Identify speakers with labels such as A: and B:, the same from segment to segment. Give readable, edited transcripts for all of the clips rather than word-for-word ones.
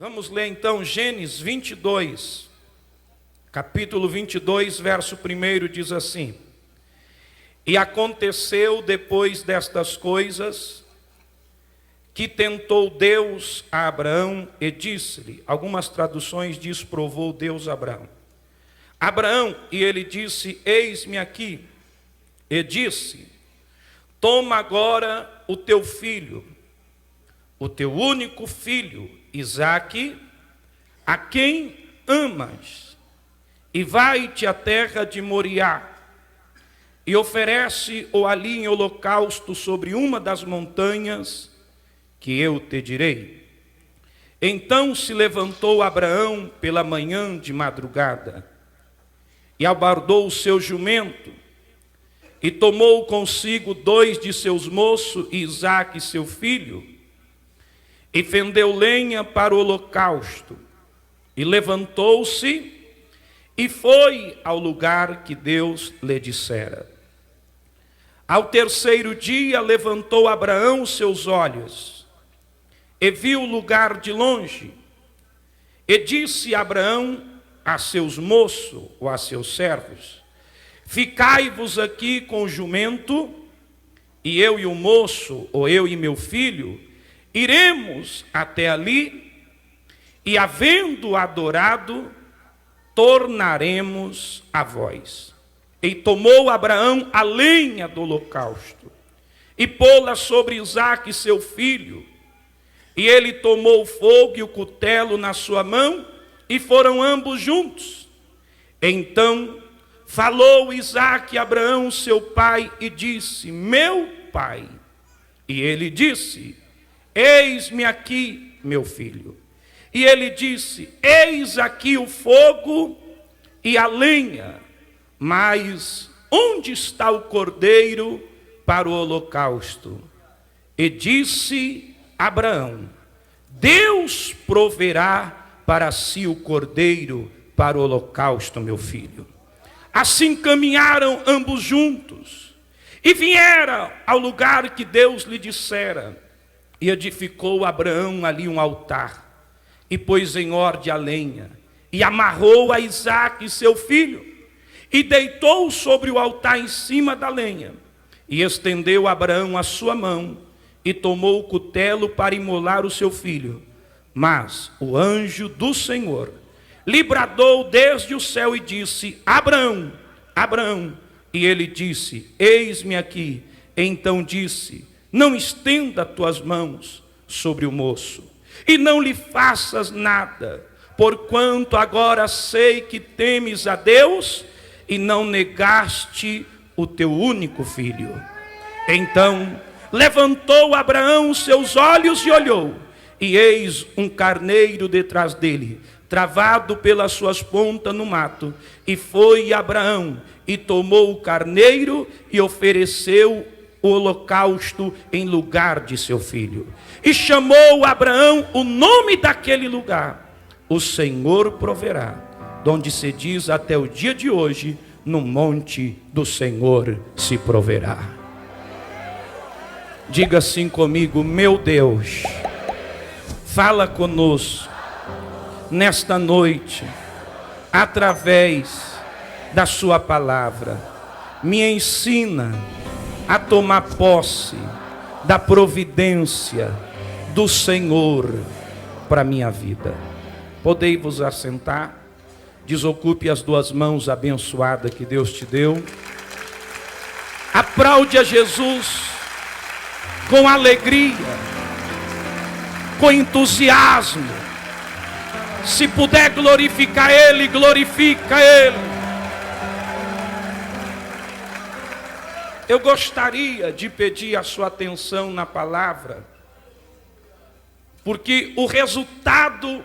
A: Vamos ler então Gênesis 22, capítulo 22, verso 1 diz assim: E aconteceu depois destas coisas, que tentou Deus a Abraão e disse-lhe, algumas traduções diz provou Deus a Abraão. Abraão, e ele disse, eis-me aqui. E disse, toma agora o teu filho, o teu único filho, Isaque, a quem amas, e vai-te à terra de Moriá, e oferece-o ali em holocausto sobre uma das montanhas que eu te direi. Então se levantou Abraão pela manhã de madrugada, e albardou o seu jumento, e tomou consigo 2 de seus moços, Isaque seu filho, e fendeu lenha para o holocausto, e levantou-se, e foi ao lugar que Deus lhe dissera. Ao terceiro dia levantou Abraão seus olhos, e viu o lugar de longe, e disse Abraão a seus moços, ou a seus servos, ficai-vos aqui com o jumento, e eu e o moço, ou eu e meu filho, iremos até ali, e havendo adorado, tornaremos a vós. E tomou Abraão a lenha do holocausto, e pô-la sobre Isaque seu filho, e ele tomou o fogo e o cutelo na sua mão, e foram ambos juntos. Então falou Isaque a Abraão seu pai, e disse, meu pai. E ele disse, eis-me aqui, meu filho. E ele disse, eis aqui o fogo e a lenha, mas onde está o cordeiro para o holocausto? E disse Abraão, Deus proverá para si o cordeiro para o holocausto, meu filho. Assim caminharam ambos juntos, e vieram ao lugar que Deus lhe dissera. E edificou Abraão ali um altar, e pôs em ordem a lenha, e amarrou a Isaque seu filho, e deitou sobre o altar em cima da lenha. E estendeu Abraão a sua mão, e tomou o cutelo para imolar o seu filho. Mas o anjo do Senhor lhe bradou desde o céu e disse, Abraão, Abraão. E ele disse, eis-me aqui. Então disse, não estenda tuas mãos sobre o moço, e não lhe faças nada, porquanto agora sei que temes a Deus, e não negaste o teu único filho. Então levantou Abraão os seus olhos e olhou, e eis um carneiro detrás dele, travado pelas suas pontas no mato. E foi Abraão, e tomou o carneiro, e ofereceu o holocausto em lugar de seu filho. E chamou Abraão o nome daquele lugar, o Senhor proverá, donde se diz até o dia de hoje, no monte do Senhor se proverá. Diga assim comigo, meu Deus, fala conosco nesta noite, através da sua palavra. Me ensina a tomar posse da providência do Senhor para a minha vida. Podei vos assentar, desocupe as 2 mãos abençoadas que Deus te deu. Aplaude a Jesus com alegria, com entusiasmo. Se puder glorificar Ele, glorifica Ele. Eu gostaria de pedir a sua atenção na palavra, porque o resultado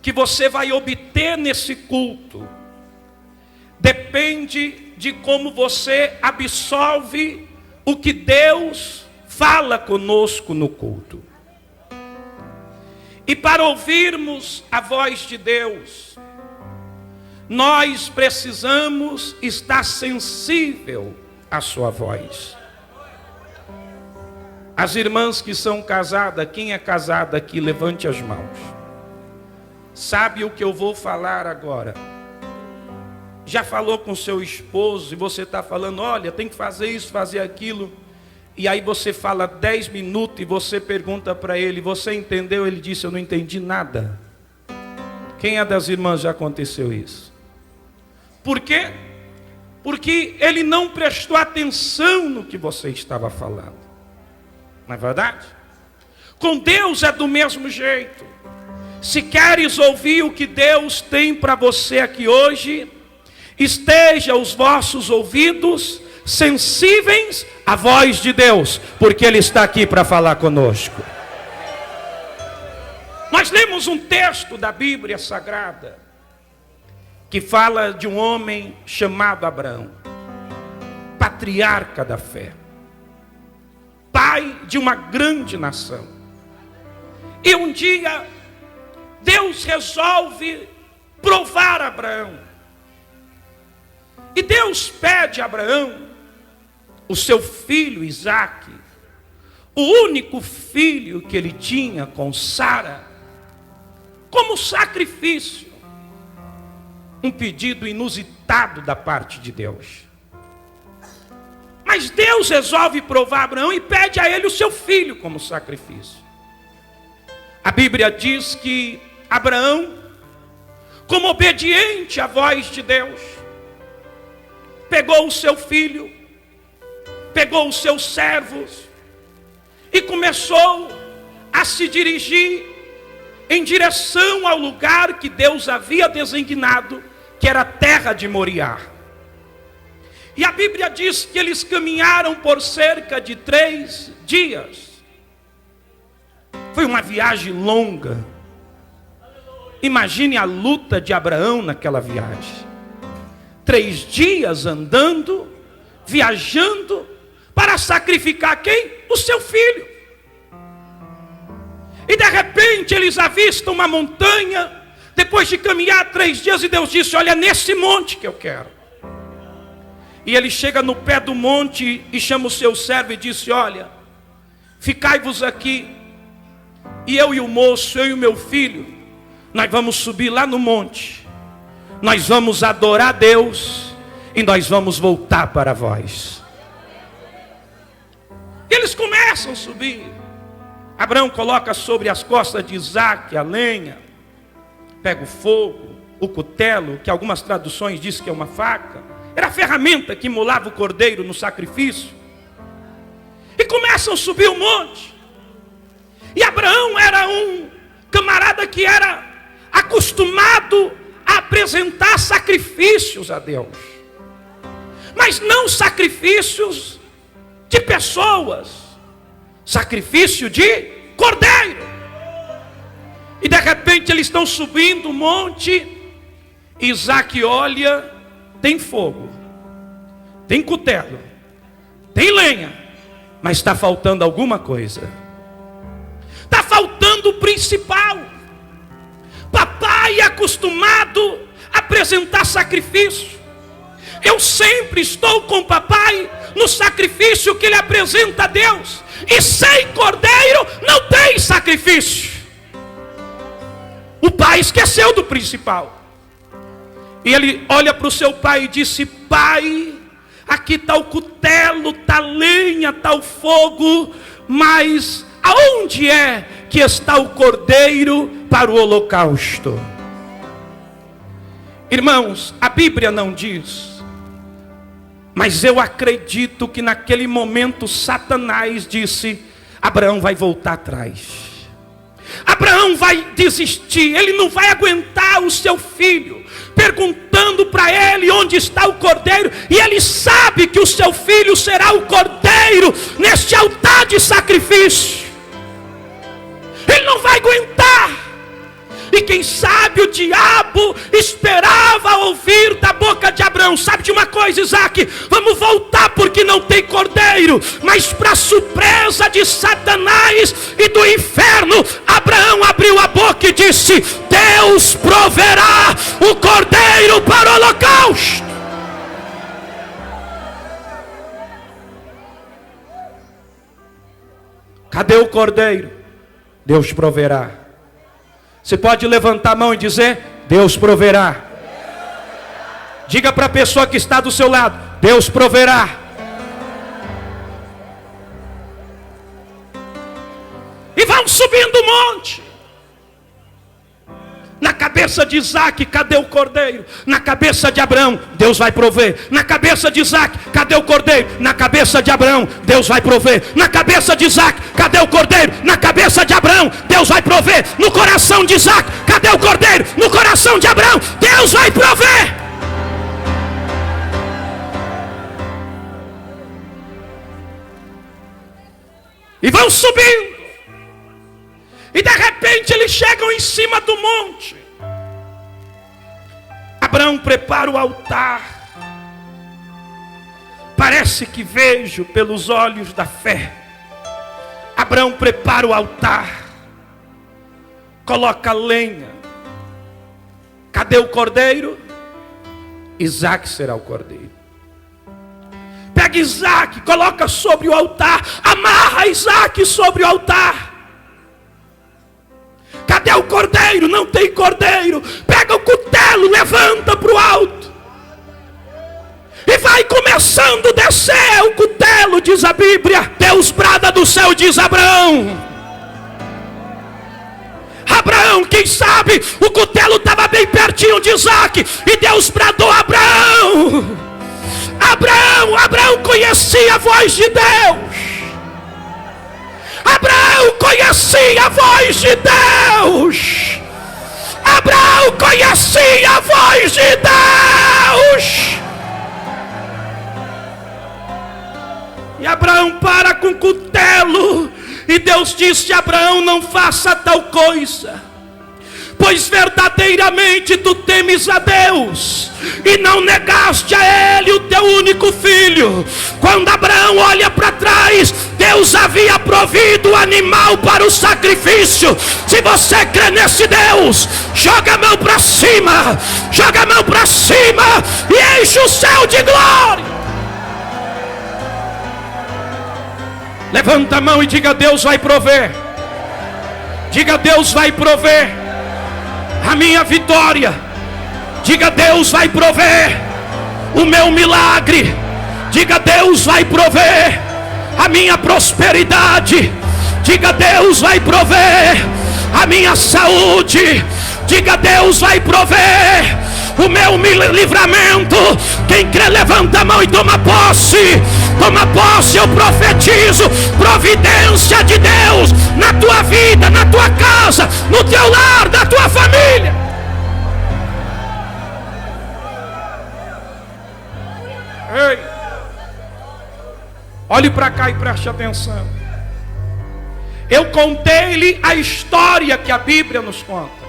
A: que você vai obter nesse culto depende de como você absorve o que Deus fala conosco no culto. E para ouvirmos a voz de Deus, nós precisamos estar sensível à sua voz. As irmãs que são casadas, quem é casada aqui, levante as mãos. Sabe o que eu vou falar agora? Já falou com seu esposo e você está falando, olha, tem que fazer isso, fazer aquilo. E aí você fala 10 minutos e você pergunta para ele, você entendeu? Ele disse, eu não entendi nada. Quem é das irmãs já aconteceu isso? Por quê? Porque ele não prestou atenção no que você estava falando. Não é verdade? Com Deus é do mesmo jeito. Se queres ouvir o que Deus tem para você aqui hoje, esteja os vossos ouvidos sensíveis à voz de Deus, porque Ele está aqui para falar conosco. Nós lemos um texto da Bíblia Sagrada, que fala de um homem chamado Abraão, patriarca da fé, pai de uma grande nação. E um dia, Deus resolve provar Abraão. E Deus pede a Abraão, o seu filho Isaque, o único filho que ele tinha com Sara, como sacrifício. Um pedido inusitado da parte de Deus. Mas Deus resolve provar Abraão e pede a ele o seu filho como sacrifício. A Bíblia diz que Abraão, como obediente à voz de Deus, pegou o seu filho, pegou os seus servos e começou a se dirigir em direção ao lugar que Deus havia designado, que era a terra de Moriá. E a Bíblia diz que eles caminharam por cerca de 3 dias. Foi uma viagem longa. Imagine a luta de Abraão naquela viagem. 3 dias andando, viajando, para sacrificar quem? O seu filho. E de repente eles avistam uma montanha, depois de caminhar 3 dias, e Deus disse, olha, nesse monte que eu quero. E ele chega no pé do monte e chama o seu servo e disse, olha, ficai-vos aqui, e eu e o moço, eu e o meu filho, nós vamos subir lá no monte, nós vamos adorar a Deus, e nós vamos voltar para vós. E eles começam a subir. Abraão coloca sobre as costas de Isaque a lenha, pega o fogo, o cutelo, que algumas traduções dizem que é uma faca, era a ferramenta que imolava o cordeiro no sacrifício, e começam a subir o monte. E Abraão era um camarada que era acostumado a apresentar sacrifícios a Deus, mas não sacrifícios de pessoas, sacrifício de cordeiro. E de repente eles estão subindo o monte. Isaque olha, tem fogo, tem cutelo, tem lenha, mas está faltando alguma coisa. Está faltando o principal. Papai é acostumado a apresentar sacrifício. Eu sempre estou com o papai no sacrifício que ele apresenta a Deus. E sem cordeiro não tem sacrifício. O pai esqueceu do principal. E ele olha para o seu pai e disse, pai, aqui está o cutelo, está a lenha, está o fogo, mas aonde é que está o cordeiro para o holocausto? Irmãos, a Bíblia não diz, mas eu acredito que naquele momento Satanás disse, Abraão vai voltar atrás. Abraão vai desistir, ele não vai aguentar o seu filho perguntando para ele onde está o cordeiro, e ele sabe que o seu filho será o cordeiro neste altar de sacrifício. Ele não vai aguentar. E quem sabe o diabo esperava ouvir da boca de Abraão, sabe de uma coisa, Isaque, vamos voltar porque não tem cordeiro. Mas para surpresa de Satanás e do inferno, Abraão abriu a boca e disse, Deus proverá o cordeiro para o holocausto. Cadê o cordeiro? Deus proverá. Você pode levantar a mão e dizer: Deus proverá. Diga para a pessoa que está do seu lado: Deus proverá. E vão subindo o monte. Na cabeça de Isaac, cadê o cordeiro? Na cabeça de Abraão, Deus vai prover. Na cabeça de Isaac, cadê o cordeiro? Na cabeça de Abraão, Deus vai prover. Na cabeça de Isaac, cadê o cordeiro? Na cabeça de Abraão, Deus vai prover. No coração de Isaac, cadê o cordeiro? No coração de Abraão, Deus vai prover. E vão subindo. E de repente eles chegam em cima do monte. Abraão prepara o altar. Parece que vejo pelos olhos da fé. Abraão prepara o altar. Coloca lenha. Cadê o cordeiro? Isaac será o cordeiro. Pega Isaac, coloca sobre o altar. Amarra Isaac sobre o altar. Cadê o cordeiro? Não tem cordeiro. Pega o cutelo, levanta para o alto. E vai começando a descer o cutelo, diz a Bíblia. Deus brada do céu, diz Abraão. Abraão, quem sabe, o cutelo estava bem pertinho de Isaac. E Deus bradou a Abraão. Abraão conhecia a voz de Deus. Abraão conhecia a voz de Deus. Abraão conhecia a voz de Deus. E Abraão para com o cutelo. E Deus disse a Abraão: não faça tal coisa, pois verdadeiramente tu temes a Deus, e não negaste a Ele o teu único filho. Quando Abraão olha para trás, Deus havia provido o animal para o sacrifício. Se você crê nesse Deus, joga a mão para cima, joga a mão para cima e enche o céu de glória. Levanta a mão e diga: Deus vai prover. Diga: Deus vai prover a minha vitória. Diga: Deus vai prover o meu milagre. Diga: Deus vai prover a minha prosperidade. Diga: Deus vai prover a minha saúde. Diga: Deus vai prover o meu livramento. Quem crê, levanta a mão e toma posse. Toma posse, eu profetizo providência de Deus na tua vida, na tua casa, no teu lar, na tua família. Ei, olhe para cá e preste atenção. Eu contei-lhe a história que a Bíblia nos conta.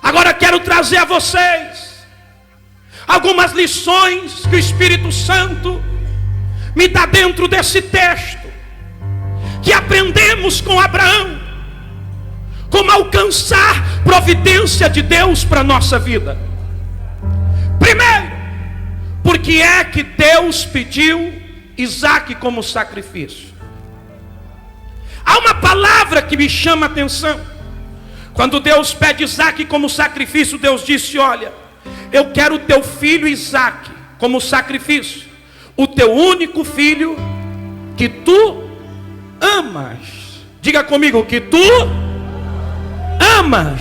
A: Agora quero trazer a vocês algumas lições que o Espírito Santo me dá dentro desse texto, que aprendemos com Abraão, como alcançar providência de Deus para a nossa vida. Primeiro, por que é que Deus pediu Isaac como sacrifício? Há uma palavra que me chama a atenção. Quando Deus pede Isaac como sacrifício, Deus disse: olha, eu quero o teu filho Isaac como sacrifício, o teu único filho que tu amas. Diga comigo: que tu amas.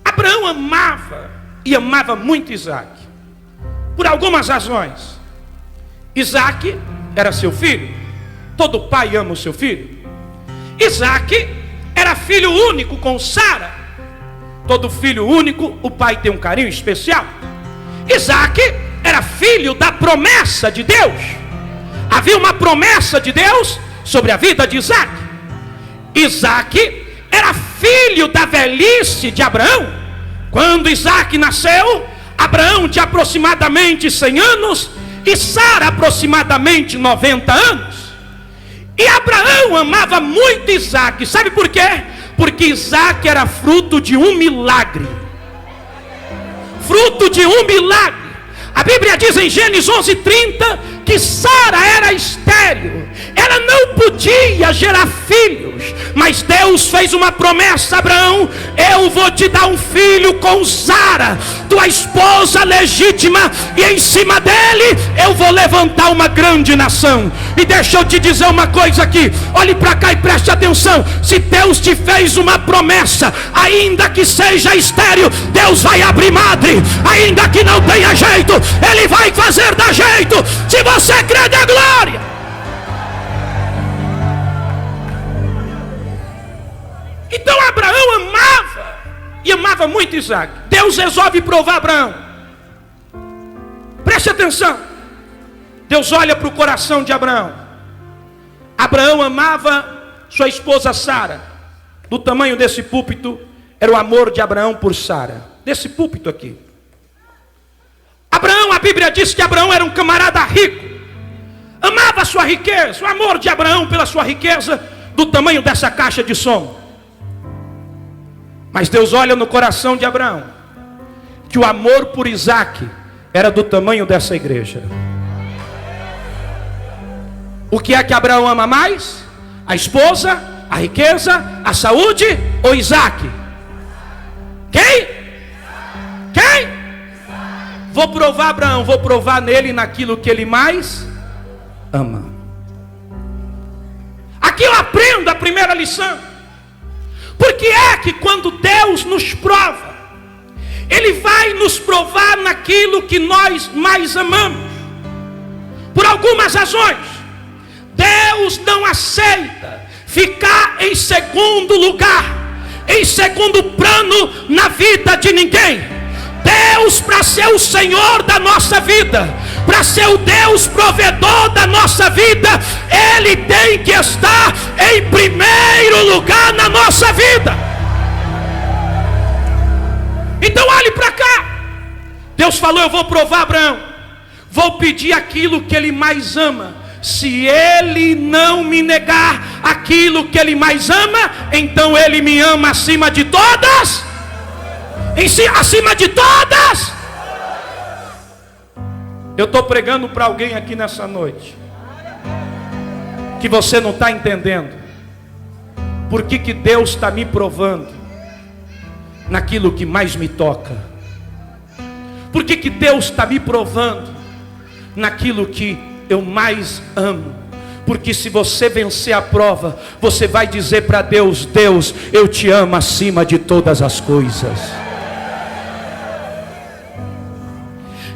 A: Abraão amava, e amava muito Isaac, por algumas razões. Isaac era seu filho. Todo pai ama o seu filho. Isaac era filho único com Sara. Todo filho único, o pai tem um carinho especial. Isaac era filho da promessa de Deus. Havia uma promessa de Deus sobre a vida de Isaac. Isaac era filho da velhice de Abraão. Quando Isaac nasceu, Abraão tinha aproximadamente 100 anos e Sara aproximadamente 90 anos. E Abraão amava muito Isaac. Sabe por quê? Porque Isaac era fruto de um milagre. Fruto de um milagre. A Bíblia diz em Gênesis 11:30 que Sara era estéril, ela não podia gerar filhos, mas Deus fez uma promessa a Abraão: eu vou te dar um filho com Sara, tua esposa legítima, e em cima dele eu vou levantar uma grande nação. E deixa eu te dizer uma coisa aqui, olhe para cá e preste atenção: se Deus te fez uma promessa, ainda que seja estéril, Deus vai abrir madre. Ainda que não tenha jeito, Ele vai fazer dar jeito. Se você crê, dê glória. Então Abraão amava, e amava muito Isaac. Deus resolve provar Abraão. Preste atenção. Deus olha para o coração de Abraão. Abraão amava sua esposa Sara. Do tamanho desse púlpito era o amor de Abraão por Sara. Desse púlpito aqui. Abraão, a Bíblia diz que Abraão era um camarada rico. Amava a sua riqueza. O amor de Abraão pela sua riqueza, do tamanho dessa caixa de som. Mas Deus olha no coração de Abraão, que o amor por Isaac era do tamanho dessa igreja. O que é que Abraão ama mais? A esposa, a riqueza, a saúde ou Isaac? Quem? Quem? Vou provar Abraão, vou provar nele naquilo que ele mais ama. Aqui eu aprendo a primeira lição. Porque é que quando Deus nos prova, Ele vai nos provar naquilo que nós mais amamos. Por algumas razões. Deus não aceita ficar em segundo lugar, em segundo plano na vida de ninguém. Deus, para ser o Senhor da nossa vida, para ser o Deus provedor da nossa vida, Ele tem que estar em primeiro lugar na nossa vida. Então olhe para cá. Deus falou: eu vou provar Abraão, vou pedir aquilo que ele mais ama. Se ele não me negar aquilo que ele mais ama, então ele me ama acima de todas. Acima de todas. Eu estou pregando para alguém aqui nessa noite que você não está entendendo por que Deus está me provando naquilo que mais me toca. Por que Deus está me provando naquilo que eu mais amo? Porque se você vencer a prova, você vai dizer para Deus: Deus, eu te amo acima de todas as coisas.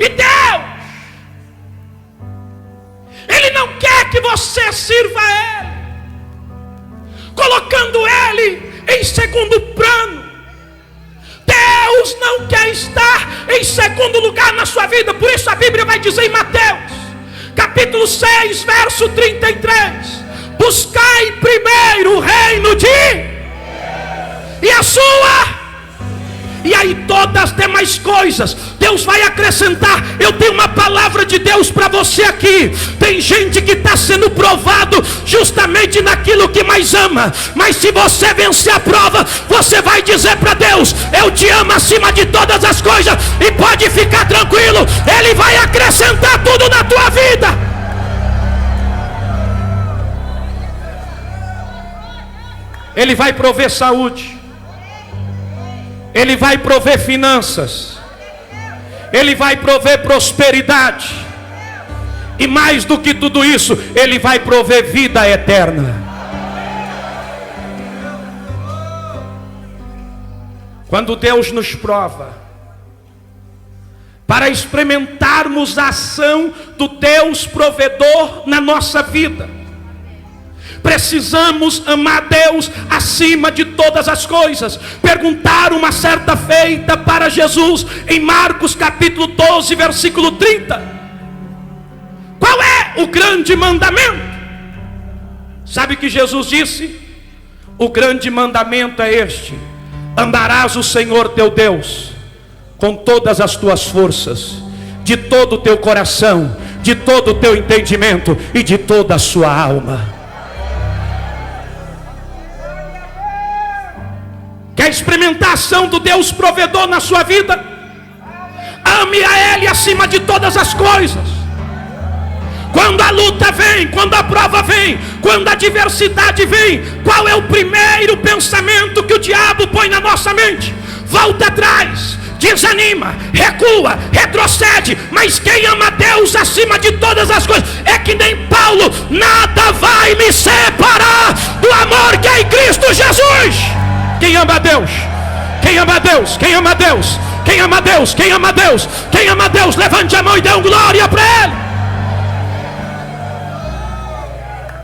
A: E Deus, Ele não quer que você sirva a Ele, colocando Ele em segundo plano. Deus não quer estar em segundo lugar na sua vida. Por isso a Bíblia vai dizer em Mateus, capítulo 6, verso 33: buscai primeiro o reino de e a sua. E aí todas as demais coisas Deus vai acrescentar. Eu tenho uma palavra de Deus para você aqui. Tem gente que está sendo provado justamente naquilo que mais ama. Mas se você vencer a prova, você vai dizer para Deus: eu te amo acima de todas as coisas. E pode ficar tranquilo, Ele vai acrescentar tudo na tua vida. Ele vai prover saúde, Ele vai prover finanças, Ele vai prover prosperidade, e mais do que tudo isso, Ele vai prover vida eterna. Quando Deus nos prova, para experimentarmos a ação do Deus provedor na nossa vida, precisamos amar Deus acima de todas as coisas. Perguntaram uma certa feita para Jesus em Marcos capítulo 12, versículo 30: qual é o grande mandamento? Sabe o que Jesus disse? O grande mandamento é este: amarás o Senhor teu Deus com todas as tuas forças, de todo o teu coração, de todo o teu entendimento e de toda a sua alma. Quer experimentar a ação do Deus provedor na sua vida? Ame a Ele acima de todas as coisas. Quando a luta vem, quando a prova vem, quando a adversidade vem, qual é o primeiro pensamento que o diabo põe na nossa mente? Volta atrás, desanima, recua, retrocede. Mas quem ama Deus acima de todas as coisas é que nem Paulo: nada vai me separar do amor que é em Cristo Jesus. Quem ama a Deus? Quem ama a Deus? Quem ama a Deus? Quem ama a Deus? Quem ama a Deus? Quem ama a Deus? Levante a mão e dê um glória para Ele.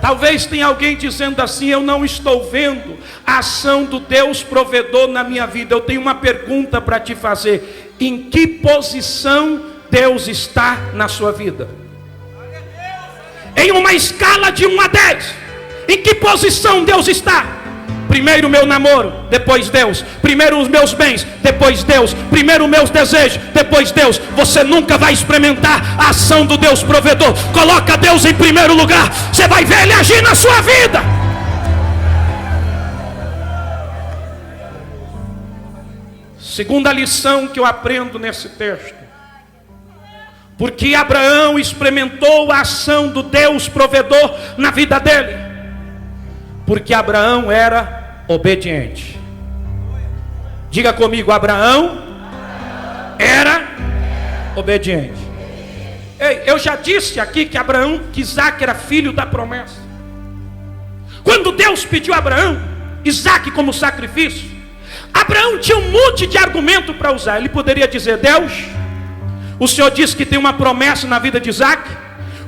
A: Talvez tenha alguém dizendo assim: eu não estou vendo a ação do Deus provedor na minha vida. Eu tenho uma pergunta para te fazer: em que posição Deus está na sua vida? Em uma escala de 1 a 10, em que posição Deus está? Primeiro o meu namoro, depois Deus. Primeiro os meus bens, depois Deus. Primeiro os meus desejos, depois Deus. Você nunca vai experimentar a ação do Deus provedor. Coloca Deus em primeiro lugar, você vai ver Ele agir na sua vida. Segunda lição que eu aprendo nesse texto: porque Abraão experimentou a ação do Deus provedor na vida dele? Porque Abraão era obediente. Diga comigo: Abraão era obediente. Ei, eu já disse aqui que Isaac era filho da promessa. Quando Deus pediu a Abraão Isaac como sacrifício, Abraão tinha um monte de argumento para usar. Ele poderia dizer: Deus, o Senhor disse que tem uma promessa na vida de Isaac,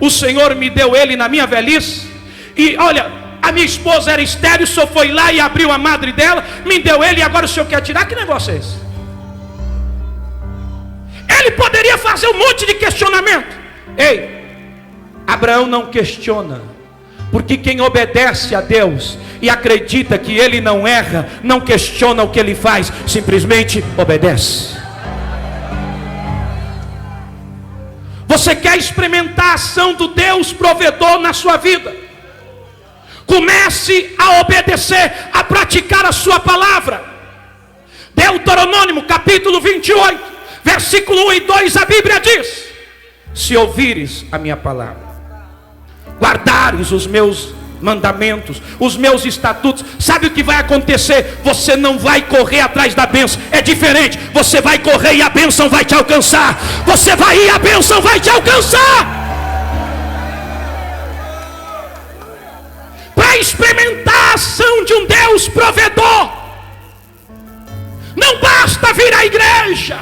A: o Senhor me deu ele na minha velhice, e olha, a minha esposa era estéril, o Senhor foi lá e abriu a madre dela, me deu ele, e agora o Senhor quer tirar? Que negócio é esse? Ele poderia fazer um monte de questionamento. Ei, Abraão não questiona, porque quem obedece a Deus e acredita que Ele não erra, não questiona o que Ele faz, simplesmente obedece. Você quer experimentar a ação do Deus provedor na sua vida? Comece a obedecer, a praticar a sua palavra. Deuteronômio capítulo 28, versículo 1 e 2, a Bíblia diz: se ouvires a minha palavra, guardares os meus mandamentos, os meus estatutos, sabe o que vai acontecer? Você não vai correr atrás da bênção, é diferente. Você vai correr e a bênção vai te alcançar. Você vai ir e a bênção vai te alcançar. Para experimentar a ação de um Deus provedor, não basta vir à igreja,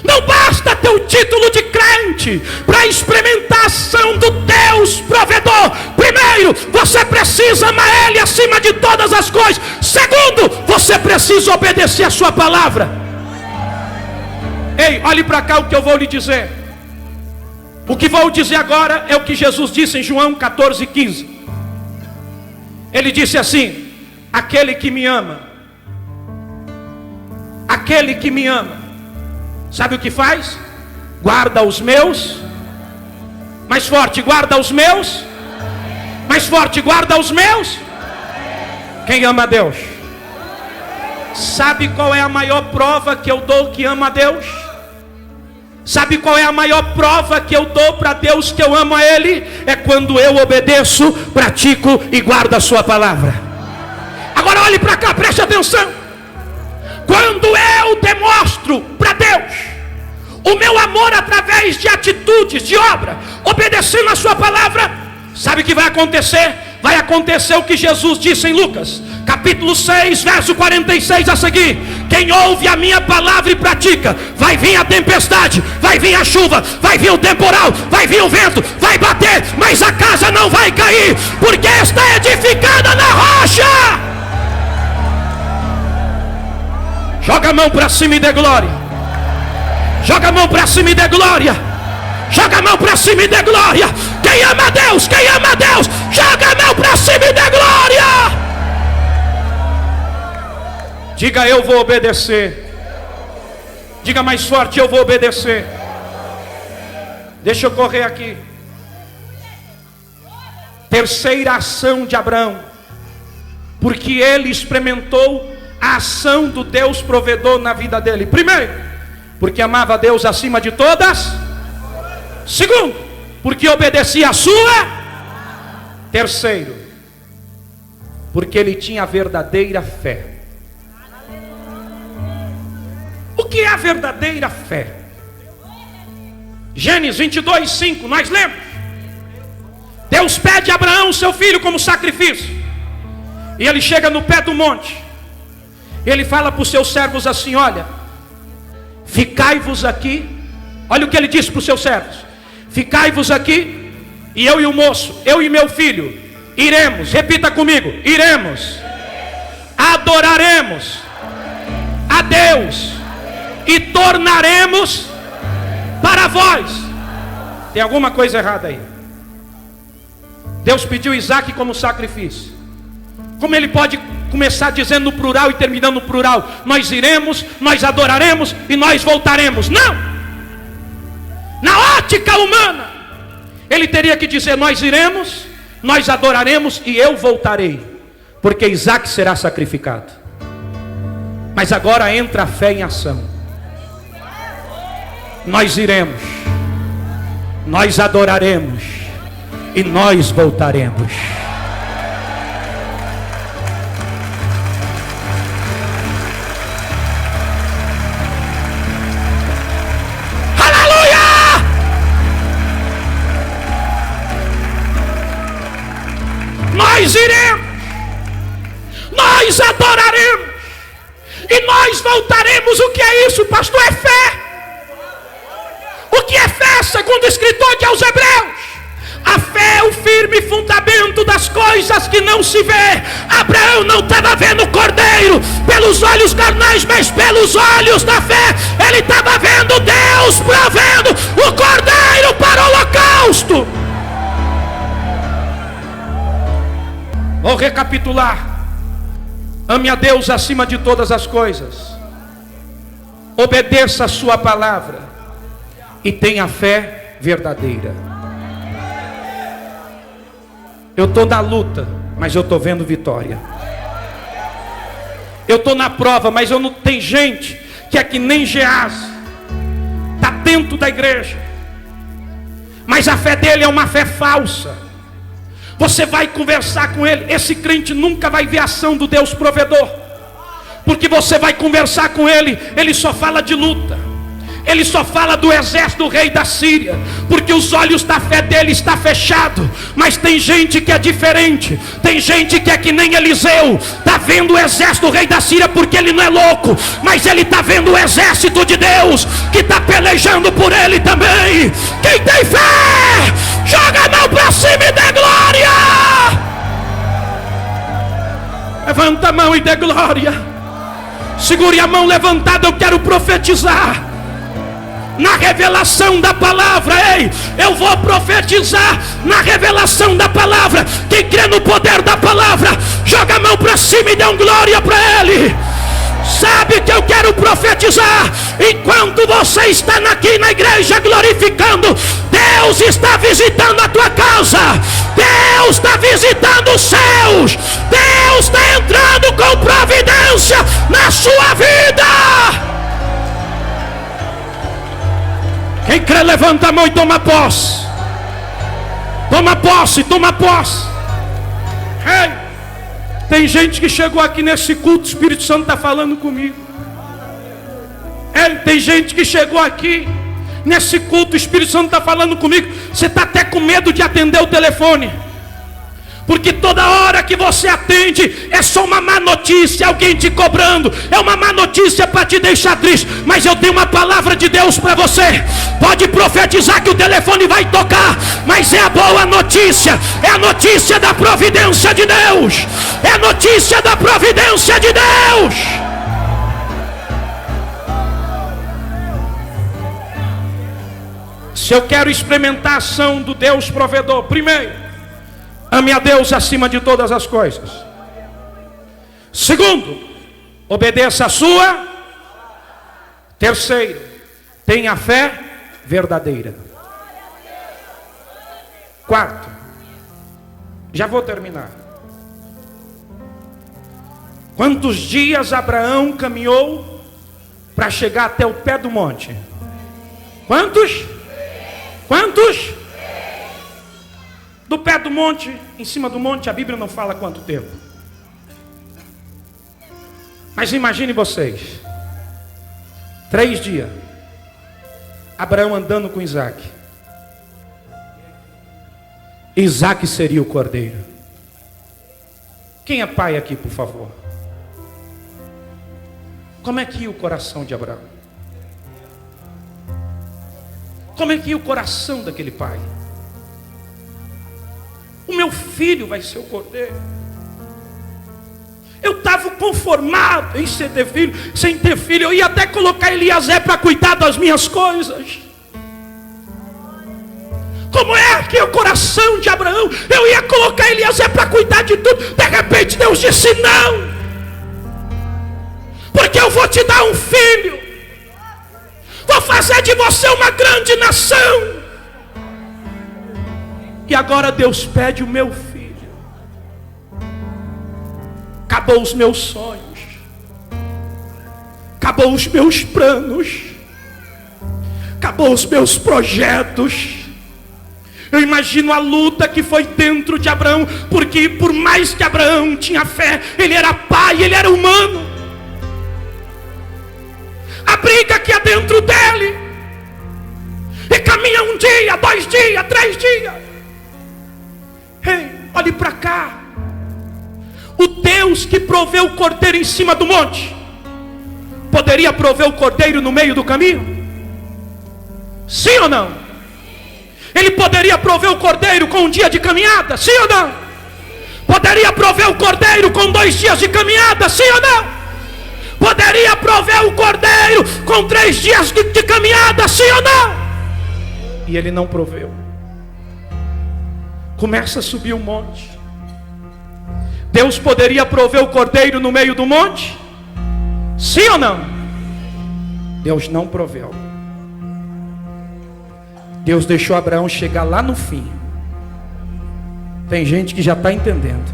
A: não basta ter o título de crente. Para experimentar a ação do Deus provedor, primeiro, você precisa amar Ele acima de todas as coisas. Segundo, você precisa obedecer a sua palavra. Ei, olhe para cá o que eu vou lhe dizer. O que vou dizer agora é o que Jesus disse em João 14:15. Ele disse assim: aquele que me ama, sabe o que faz? Guarda os meus. Mais forte: guarda os meus. Mais forte: guarda os meus. Quem ama a Deus? Sabe qual é a maior prova que eu dou que ama a Deus? Sabe qual é a maior prova que eu dou para Deus que eu amo a Ele? É quando eu obedeço, pratico e guardo a sua palavra. Agora olhe para cá, preste atenção. Quando eu demonstro para Deus o meu amor através de atitudes, de obra, obedecendo a sua palavra, sabe o que vai acontecer? Vai acontecer o que Jesus disse em Lucas capítulo 6, verso 46 a seguir: quem ouve a minha palavra e pratica, vai vir a tempestade, vai vir a chuva, vai vir o temporal, vai vir o vento, vai bater, mas a casa não vai cair, porque está edificada na rocha. Joga a mão para cima e dê glória. Joga a mão para cima e dê glória. Joga a mão para cima e dê glória. Quem ama a Deus, quem ama a Deus, joga a mão para cima e dê glória. Diga: eu vou obedecer. Diga mais forte: eu vou obedecer. Deixa eu correr aqui. Terceira ação de Abraão, porque ele experimentou a ação do Deus provedor na vida dele. Primeiro, porque amava a Deus acima de todas. Segundo, porque obedecia a sua. Terceiro, porque ele tinha a verdadeira fé. O que é a verdadeira fé? Gênesis 22, 5, nós lemos. Deus pede a Abraão, seu filho, como sacrifício. E ele chega no pé do monte. Ele fala para os seus servos assim: olha, ficai-vos aqui. Olha o que ele disse para os seus servos: ficai-vos aqui, e eu e o moço, eu e meu filho, iremos, repita comigo, iremos, adoraremos a Deus, e tornaremos para vós. Tem alguma coisa errada aí. Deus pediu Isaac como sacrifício. Como ele pode começar dizendo no plural e terminando no plural? Nós iremos, nós adoraremos e nós voltaremos. Não! Na ótica humana, ele teria que dizer: nós iremos, nós adoraremos e eu voltarei, porque Isaac será sacrificado. Mas agora entra a fé em ação. Nós iremos, nós adoraremos e nós voltaremos. Aleluia! Nós iremos, nós adoraremos e nós voltaremos. O que é isso, pastor? É fé. O que é fé, segundo o escritor de aos Hebreus? A fé é o firme fundamento das coisas que não se vê. Abraão não estava vendo o cordeiro pelos olhos carnais, mas pelos olhos da fé. Ele estava vendo Deus provendo o cordeiro para o holocausto. Vou recapitular. Ame a Deus acima de todas as coisas. Obedeça a sua palavra e tenha fé verdadeira. Eu estou na luta, mas eu estou vendo vitória. Eu estou na prova, mas eu não. Tem gente que é que nem Geazi, está dentro da igreja, mas a fé dele é uma fé falsa. Você vai conversar com ele, esse crente nunca vai ver a ação do Deus provedor, porque você vai conversar com ele, ele só fala de luta. Ele só fala do exército do rei da Síria, porque os olhos da fé dele estão fechados. Mas tem gente que é diferente. Tem gente que é que nem Eliseu, está vendo o exército do rei da Síria, porque ele não é louco, mas ele está vendo o exército de Deus que está pelejando por ele também. Quem tem fé, joga a mão para cima e dê glória. Levanta a mão e dê glória. Segure a mão levantada, eu quero profetizar na revelação da palavra. Ei, eu vou profetizar na revelação da palavra. Quem crê no poder da palavra, joga a mão para cima e dê glória para ele. Sabe que eu quero profetizar? Enquanto você está aqui na igreja glorificando, Deus está visitando a tua casa, Deus está visitando os céus, Deus está entrando com providência na sua vida. Quem crê, levanta a mão e toma posse. Toma posse, toma posse. Ei, tem gente que chegou aqui nesse culto, o Espírito Santo está falando comigo. Ei, tem gente que chegou aqui nesse culto, o Espírito Santo está falando comigo. Você está até com medo de atender o telefone, porque toda hora que você atende é só uma má notícia, alguém te cobrando, é uma má notícia para te deixar triste. Mas eu tenho uma palavra de Deus para você. Pode profetizar que o telefone vai tocar, mas é a boa notícia, é a notícia da providência de Deus, é a notícia da providência de Deus. Se eu quero experimentar a ação do Deus provedor, primeiro, ame a Deus acima de todas as coisas. Segundo, obedeça a sua. Terceiro, tenha fé verdadeira. Quarto, já vou terminar. Quantos dias Abraão caminhou para chegar até o pé do monte? Quantos? Quantos? Do pé do monte, em cima do monte, a Bíblia não fala quanto tempo. Mas imagine vocês, 3 dias, Abraão andando com Isaac. Isaac seria o cordeiro. Quem é pai aqui, por favor? Como é que ia o coração de Abraão? Como é que ia o coração daquele pai? O meu filho vai ser o cordeiro. Eu estava conformado em ter filho, sem ter filho. Eu ia até colocar Eliezer para cuidar das minhas coisas. Como é que é o coração de Abraão? Eu ia colocar Eliezer para cuidar de tudo. De repente Deus disse não. Porque eu vou te dar um filho. Vou fazer de você uma grande nação. E agora Deus pede o meu filho. Acabou os meus sonhos. Acabou os meus planos. Acabou os meus projetos. Eu imagino a luta que foi dentro de Abraão. Porque por mais que Abraão tinha fé, ele era pai, ele era humano. A briga que há dentro dele. E caminha 1 dia, 2 dias, 3 dias. Ei, olhe para cá. O Deus que proveu o cordeiro em cima do monte, poderia prover o cordeiro no meio do caminho? Sim ou não? Ele poderia prover o cordeiro com 1 dia de caminhada? Sim ou não? Poderia prover o cordeiro com 2 dias de caminhada? Sim ou não? Poderia prover o cordeiro com 3 dias de caminhada? Sim ou não? E ele não proveu. Começa a subir o monte. Deus poderia prover o cordeiro no meio do monte? Sim ou não? Deus não proveu. Deus deixou Abraão chegar lá no fim. Tem gente que já está entendendo.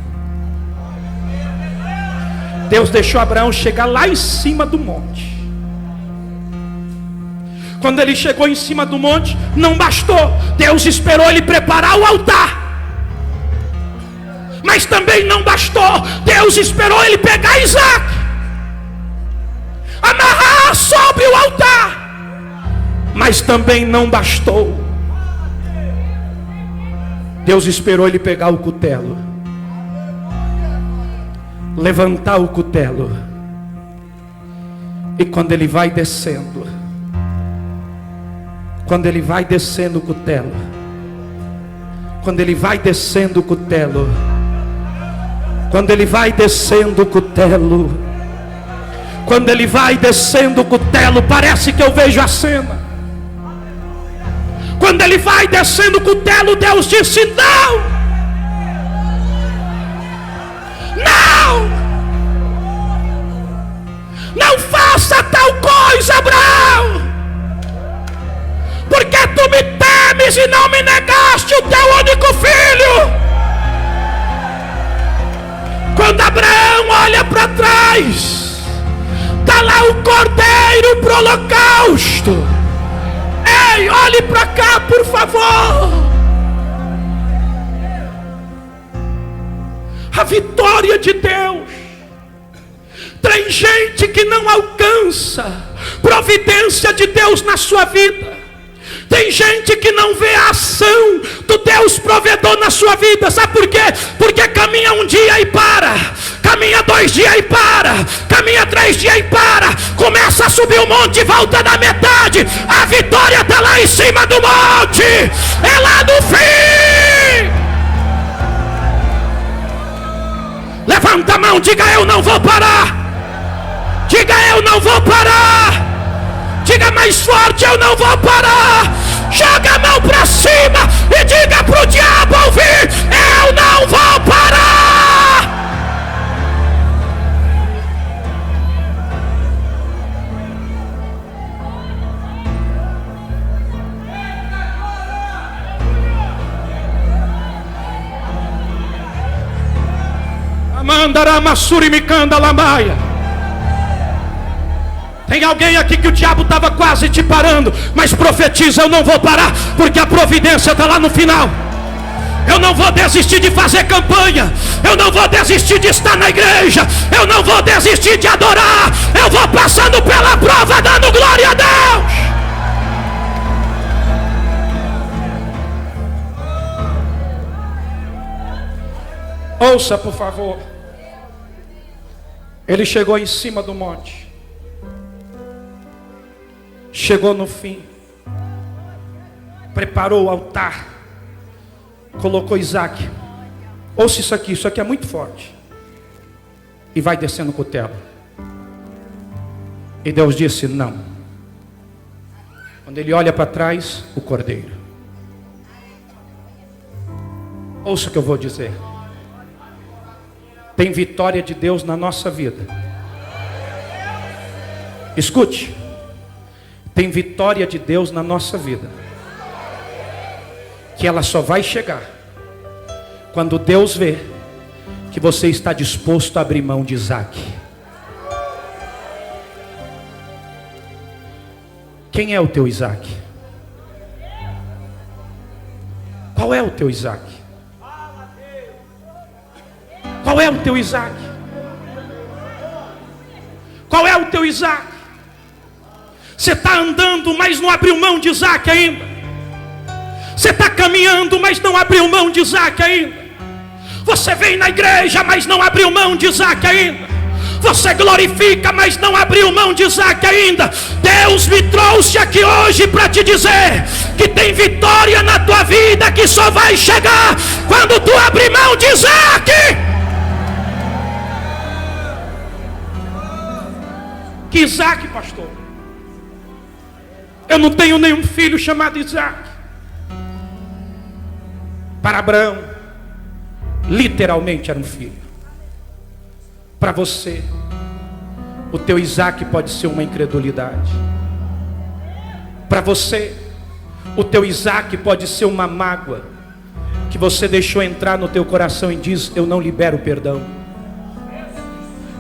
A: Deus deixou Abraão chegar lá em cima do monte. Quando ele chegou em cima do monte, não bastou. Deus esperou ele preparar o altar. Mas também não bastou. Deus esperou ele pegar Isaac, amarrar sobre o altar. Mas também não bastou. Deus esperou ele pegar o cutelo, levantar o cutelo. E quando ele vai descendo, quando ele vai descendo o cutelo, quando ele vai descendo o cutelo, quando ele vai descendo o cutelo, quando ele vai descendo o cutelo, parece que eu vejo a cena. Quando ele vai descendo o cutelo, Deus disse não. Não. Não faça tal coisa, Abraão. Porque tu me temes e não me negaste o teu único filho. Quando Abraão olha para trás, está lá o cordeiro para o holocausto. Ei, olhe para cá, por favor. A vitória de Deus. Tem gente que não alcança providência de Deus na sua vida. Tem gente que não vê a ação do Deus provedor na sua vida. Sabe por quê? Porque caminha 1 dia e para, caminha 2 dias e para, caminha 3 dias e para, começa a subir o monte e volta na metade. A vitória está lá em cima do monte, é lá no fim. Levanta a mão, diga eu não vou parar. Diga eu não vou parar. Diga mais forte, eu não vou parar. Joga a mão para cima e diga para o diabo ouvir: eu não vou parar. Amandara Massuri Mikanda Lamaia. Tem alguém aqui que o diabo estava quase te parando, mas profetiza: eu não vou parar, porque a providência está lá no final. Eu não vou desistir de fazer campanha. Eu não vou desistir de estar na igreja. Eu não vou desistir de adorar. Eu vou passando pela prova dando glória a Deus. Ouça, por favor. Ele chegou em cima do monte. Chegou no fim. Preparou o altar. Colocou Isaac. Ouça isso aqui é muito forte. E vai descendo o cutelo. E Deus disse não. Quando ele olha para trás, o cordeiro. Ouça o que eu vou dizer. Tem vitória de Deus na nossa vida. Escute. Tem vitória de Deus na nossa vida. Que ela só vai chegar quando Deus vê que você está disposto a abrir mão de Isaac. Quem é o teu Isaac? Qual é o teu Isaac? Qual é o teu Isaac? Qual é o teu Isaac? Você está andando, mas não abriu mão de Isaac ainda. Você está caminhando, mas não abriu mão de Isaac ainda. Você vem na igreja, mas não abriu mão de Isaac ainda. Você glorifica, mas não abriu mão de Isaac ainda. Deus me trouxe aqui hoje para te dizer que tem vitória na tua vida que só vai chegar quando tu abrir mão de Isaac. Que Isaac, pastor? Eu não tenho nenhum filho chamado Isaac. Para Abraão, literalmente era um filho. Para você, o teu Isaac pode ser uma incredulidade. Para você, o teu Isaac pode ser uma mágoa que você deixou entrar no teu coração e diz: eu não libero perdão.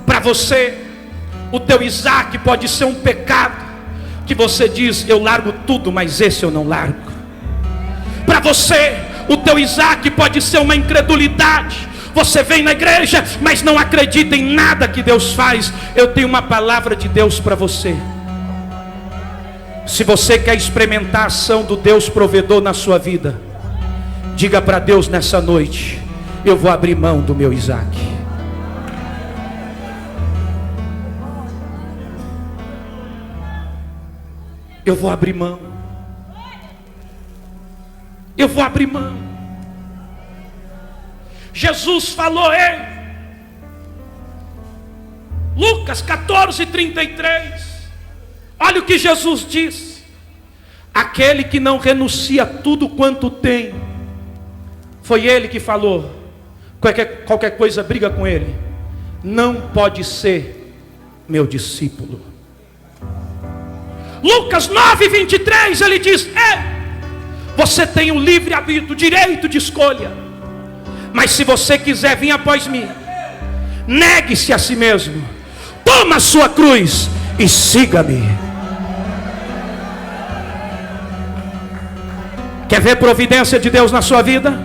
A: Para você, o teu Isaac pode ser um pecado que você diz: eu largo tudo, mas esse eu não largo. Para você, o teu Isaac pode ser uma incredulidade. Você vem na igreja, mas não acredita em nada que Deus faz. Eu tenho uma palavra de Deus para você. Se você quer experimentar a ação do Deus provedor na sua vida, diga para Deus nessa noite: eu vou abrir mão do meu Isaac. Eu vou abrir mão. Eu vou abrir mão. Jesus falou em Lucas 14:33. Olha o que Jesus disse: aquele que não renuncia a tudo quanto tem. Foi ele que falou. Qualquer coisa briga com ele. Não pode ser meu discípulo. Lucas 9:23 ele diz: você tem o livre-arbítrio, o direito de escolha. Mas se você quiser vir após mim, negue-se a si mesmo, toma a sua cruz e siga-me. Quer ver providência de Deus na sua vida?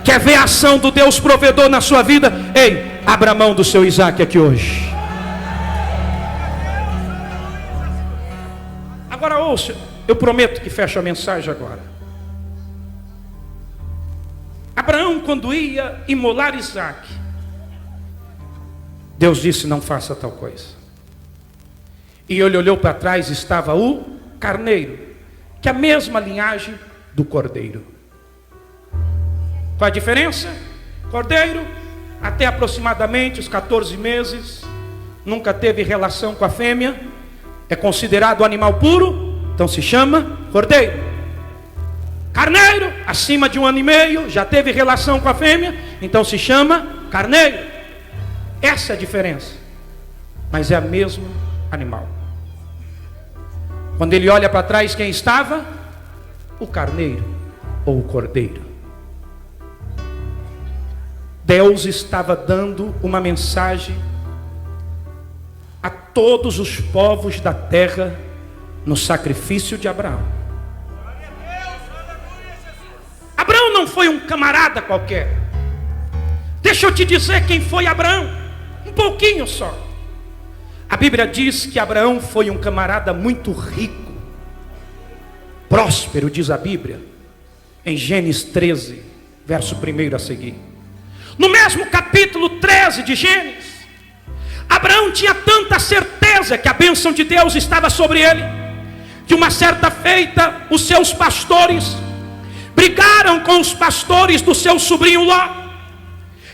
A: Quer ver a ação do Deus provedor na sua vida? Ei, abra mão do seu Isaac aqui hoje. Agora ouça, eu prometo que fecho a mensagem agora. Abraão, quando ia imolar Isaac, Deus disse: não faça tal coisa. E ele olhou para trás, estava o carneiro, que é a mesma linhagem do cordeiro. Qual a diferença? Cordeiro, até aproximadamente os 14 meses, nunca teve relação com a fêmea, é considerado animal puro, então se chama cordeiro. Carneiro, acima de 1 ano e meio, já teve relação com a fêmea, então se chama carneiro. Essa é a diferença, mas é o mesmo animal. Quando ele olha para trás, quem estava? O carneiro ou o cordeiro. Deus estava dando uma mensagem a todos os povos da terra no sacrifício de Abraão. Abraão não foi um camarada qualquer. Deixa eu te dizer quem foi Abraão, um pouquinho só. A Bíblia diz que Abraão foi um camarada muito rico, próspero, diz a Bíblia, em Gênesis 13, verso 1 a seguir. No mesmo capítulo 13 de Gênesis, Abraão tinha tanta certeza que a bênção de Deus estava sobre ele, que uma certa feita, os seus pastores brigaram com os pastores do seu sobrinho Ló.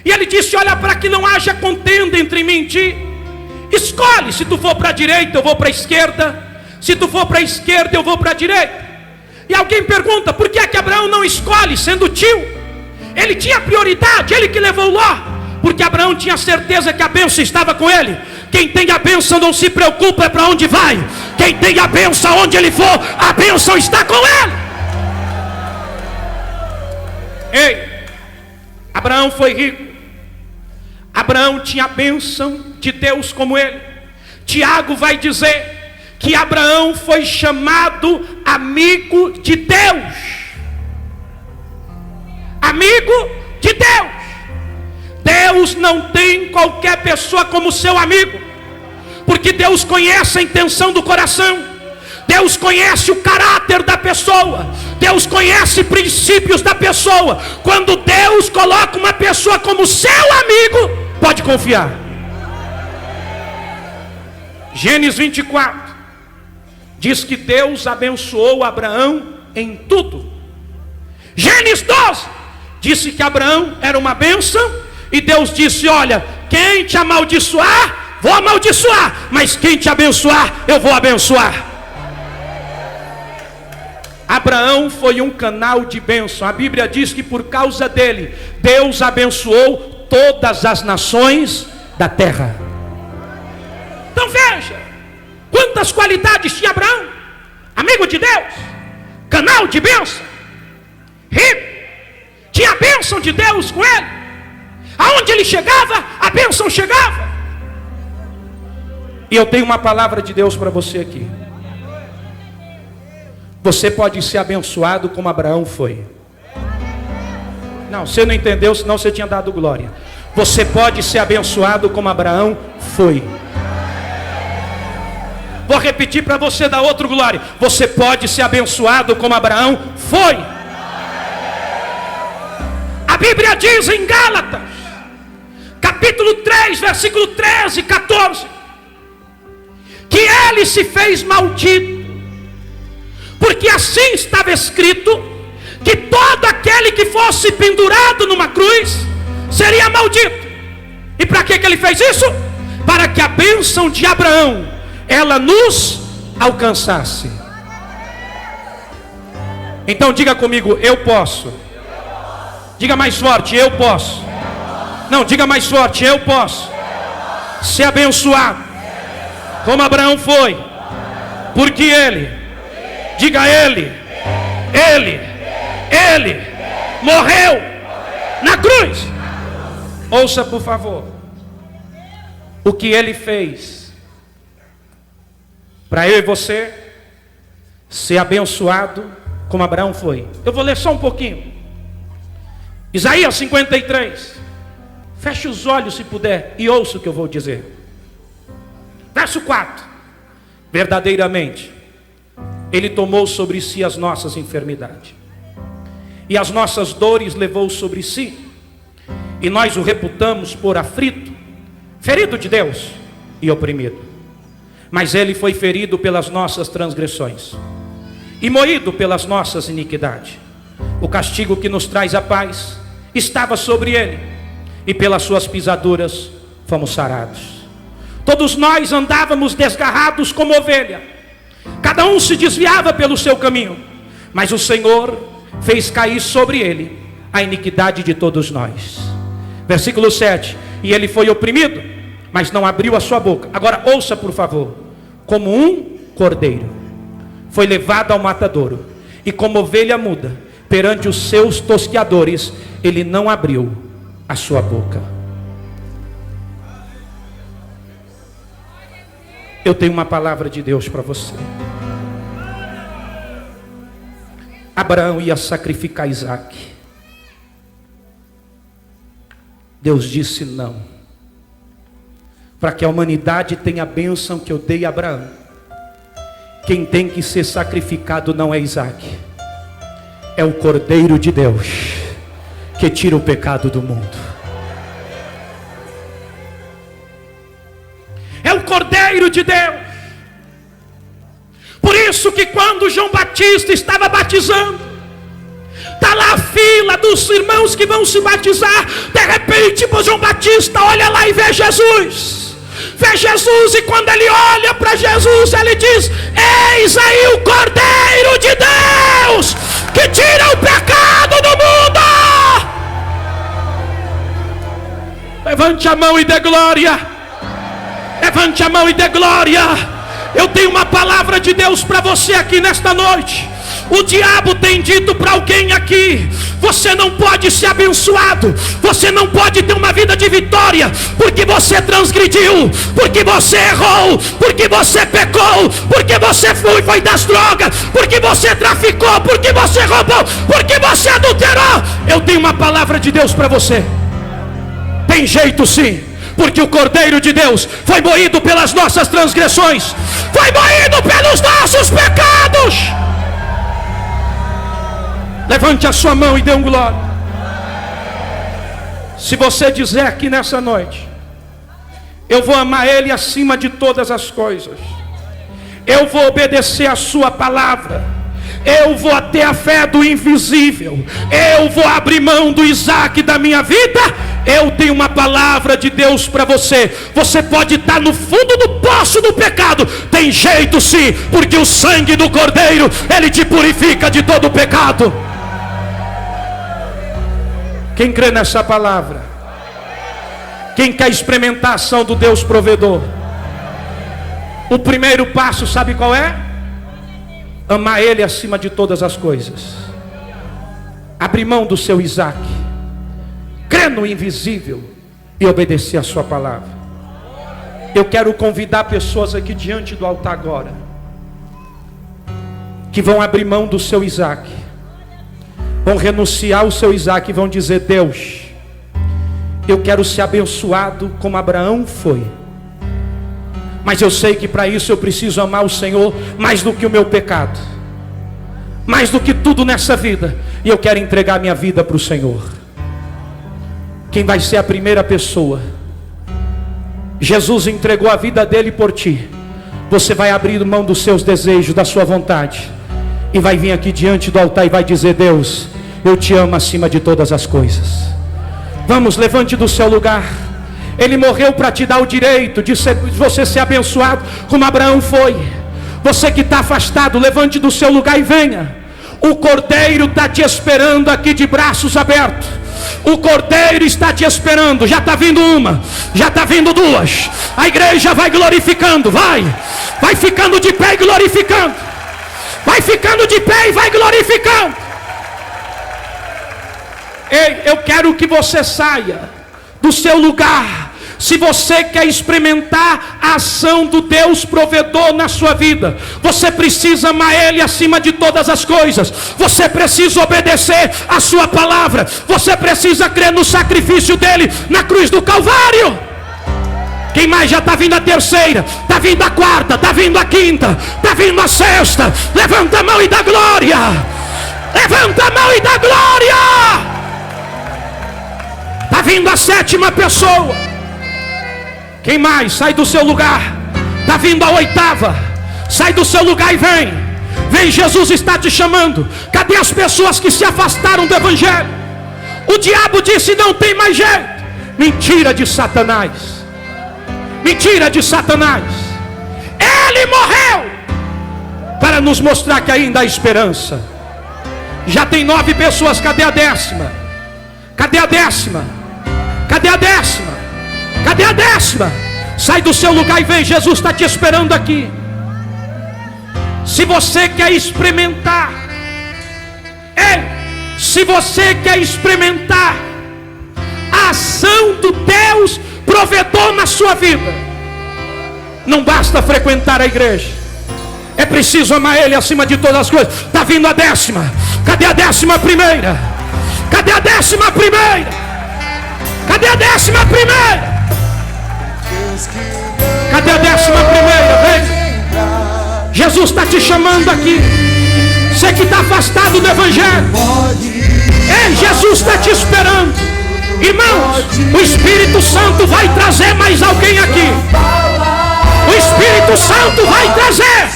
A: E ele disse: olha, para que não haja contenda entre mim e ti, escolhe, se tu for para a direita eu vou para a esquerda, se tu for para a esquerda eu vou para a direita. E alguém pergunta: por que é que Abraão não escolhe, sendo tio? Ele tinha prioridade, ele que levou Ló, porque Abraão tinha certeza que a bênção estava com ele. Quem tem a bênção não se preocupa para onde vai. Quem tem a bênção, onde ele for, a bênção está com ele. Ei, Abraão foi rico, Abraão tinha a bênção de Deus como ele. Tiago vai dizer que Abraão foi chamado amigo de Deus. Amigo de Deus. Deus não tem qualquer pessoa como seu amigo, porque Deus conhece a intenção do coração, Deus conhece o caráter da pessoa, Deus conhece princípios da pessoa. Quando Deus coloca uma pessoa como seu amigo, pode confiar. Gênesis 24 diz que Deus abençoou Abraão em tudo. Gênesis 12 disse que Abraão era uma bênção, e Deus disse: olha, quem te amaldiçoar, vou amaldiçoar, mas quem te abençoar, eu vou abençoar. Abraão foi um canal de bênção. A Bíblia diz que por causa dele, Deus abençoou todas as nações da terra. Então veja, quantas qualidades tinha Abraão: amigo de Deus, canal de bênção, rico, tinha a bênção de Deus com ele. Aonde ele chegava, a bênção chegava. E eu tenho uma palavra de Deus para você aqui. Você pode ser abençoado como Abraão foi. Não, você não entendeu, senão você tinha dado glória. Você pode ser abençoado como Abraão foi. Vou repetir para você dar outro glória. Você pode ser abençoado como Abraão foi. A Bíblia diz em Gálatas, capítulo 3, versículo 13 e 14, que ele se fez maldito, porque assim estava escrito, que todo aquele que fosse pendurado numa cruz seria maldito. E para que ele fez isso? Para que a bênção de Abraão, ela nos alcançasse. Então diga comigo: eu posso. Diga mais forte: eu posso. Não, diga mais forte: eu posso ser abençoado como Abraão foi, porque ele, diga ele morreu na cruz. Ouça por favor o que ele fez para eu e você ser abençoado como Abraão foi. Eu vou ler só um pouquinho. Isaías 53. Feche os olhos se puder e ouça o que eu vou dizer. Verso 4. Verdadeiramente ele tomou sobre si as nossas enfermidades, e as nossas dores levou sobre si, e nós o reputamos por aflito, ferido de Deus e oprimido. Mas ele foi ferido pelas nossas transgressões e moído pelas nossas iniquidades. O castigo que nos traz a paz estava sobre ele, e pelas suas pisaduras fomos sarados. Todos nós andávamos desgarrados como ovelha, cada um se desviava pelo seu caminho, mas o Senhor fez cair sobre ele a iniquidade de todos nós. Versículo 7. E ele foi oprimido, mas não abriu a sua boca. Agora ouça por favor. Como um cordeiro foi levado ao matadouro, e como ovelha muda perante os seus tosqueadores, ele não abriu a sua boca. Eu tenho uma palavra de Deus para você. Abraão ia sacrificar Isaac. Deus disse não. Para que a humanidade tenha a bênção que eu dei a Abraão, quem tem que ser sacrificado não é Isaac, é o Cordeiro de Deus, que tira o pecado do mundo. É o Cordeiro de Deus. Por isso que quando João Batista estava batizando, está lá a fila dos irmãos que vão se batizar. De repente João Batista olha lá e vê Jesus. Vê Jesus, e quando ele olha para Jesus, ele diz: eis aí o Cordeiro de Deus, que tira o pecado do mundo. Levante a mão e dê glória. Levante a mão e dê glória. Eu tenho uma palavra de Deus para você aqui nesta noite. O diabo tem dito para alguém aqui: você não pode ser abençoado, você não pode ter uma vida de vitória, porque você transgrediu, porque você errou, porque você pecou, porque você foi das drogas, porque você traficou, porque você roubou, porque você adulterou. Eu tenho uma palavra de Deus para você. Tem jeito sim, porque o Cordeiro de Deus foi moído pelas nossas transgressões, foi moído pelos nossos pecados. Levante a sua mão e dê um glória. Se você dizer aqui nessa noite: eu vou amar Ele acima de todas as coisas, eu vou obedecer a sua palavra, eu vou ter a fé do invisível, eu vou abrir mão do Isaac da minha vida, eu tenho uma palavra de Deus para você. Você pode estar no fundo do poço do pecado, tem jeito sim, porque o sangue do Cordeiro, ele te purifica de todo o pecado. Quem crê nessa palavra? Quem quer experimentar a ação do Deus provedor? O primeiro passo, sabe qual é? Amar Ele acima de todas as coisas. Abrir mão do seu Isaac, crer no invisível e obedecer a sua palavra. Eu quero convidar pessoas aqui diante do altar agora, que vão abrir mão do seu Isaac, vão renunciar ao seu Isaac e vão dizer: Deus, eu quero ser abençoado como Abraão foi, mas eu sei que para isso eu preciso amar o Senhor mais do que o meu pecado, mais do que tudo nessa vida, e eu quero entregar minha vida para o Senhor. Quem vai ser a primeira pessoa? Jesus entregou a vida dele por ti. Você vai abrir mão dos seus desejos, da sua vontade, e vai vir aqui diante do altar e vai dizer: Deus, eu te amo acima de todas as coisas. Vamos, levante do seu lugar. Ele morreu para te dar o direito de você ser abençoado como Abraão foi. Você que está afastado, levante do seu lugar e venha. O Cordeiro está te esperando aqui de braços abertos. O Cordeiro está te esperando. Já está vindo uma, já está vindo duas. A igreja vai glorificando, vai ficando de pé e glorificando, vai ficando de pé e vai glorificando. Ei, eu quero que você saia do seu lugar. Se você quer experimentar a ação do Deus provedor na sua vida, você precisa amar Ele acima de todas as coisas. Você precisa obedecer a sua palavra. Você precisa crer no sacrifício dele na cruz do Calvário. Quem mais já está vindo a terceira? Está vindo a quarta, está vindo a quinta, está vindo a sexta. Levanta a mão e dá glória. Levanta a mão e dá glória. Está vindo a sétima pessoa. Quem mais? Sai do seu lugar. Está vindo a oitava. Sai do seu lugar e vem. Vem, Jesus está te chamando. Cadê as pessoas que se afastaram do Evangelho? O diabo disse: não tem mais jeito. Mentira de Satanás. Mentira de Satanás. Ele morreu para nos mostrar que ainda há esperança. Já tem 9 pessoas. Cadê a 10ª? Cadê a 10ª? Cadê a 10ª? Cadê a 10ª? Sai do seu lugar e vem. Jesus está te esperando aqui. Se você quer experimentar, se você quer experimentar a ação do Deus provedor na sua vida, não basta frequentar a igreja, é preciso amar Ele acima de todas as coisas. Está vindo a 10ª. Cadê a 11ª? Cadê a 11ª? Cadê a 11ª? Cadê a 11ª? Vem. Jesus está te chamando aqui. Você que está afastado do Evangelho. Ei, Jesus está te esperando. Irmãos, o Espírito Santo vai trazer mais alguém aqui. O Espírito Santo vai trazer.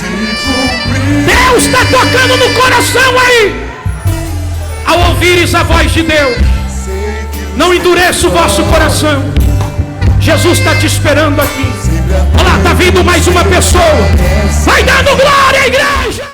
A: Deus está tocando no coração aí. Ao ouvires a voz de Deus, não endureça o vosso coração. Jesus está te esperando aqui. Olha lá, está vindo mais uma pessoa. Vai dando glória, igreja.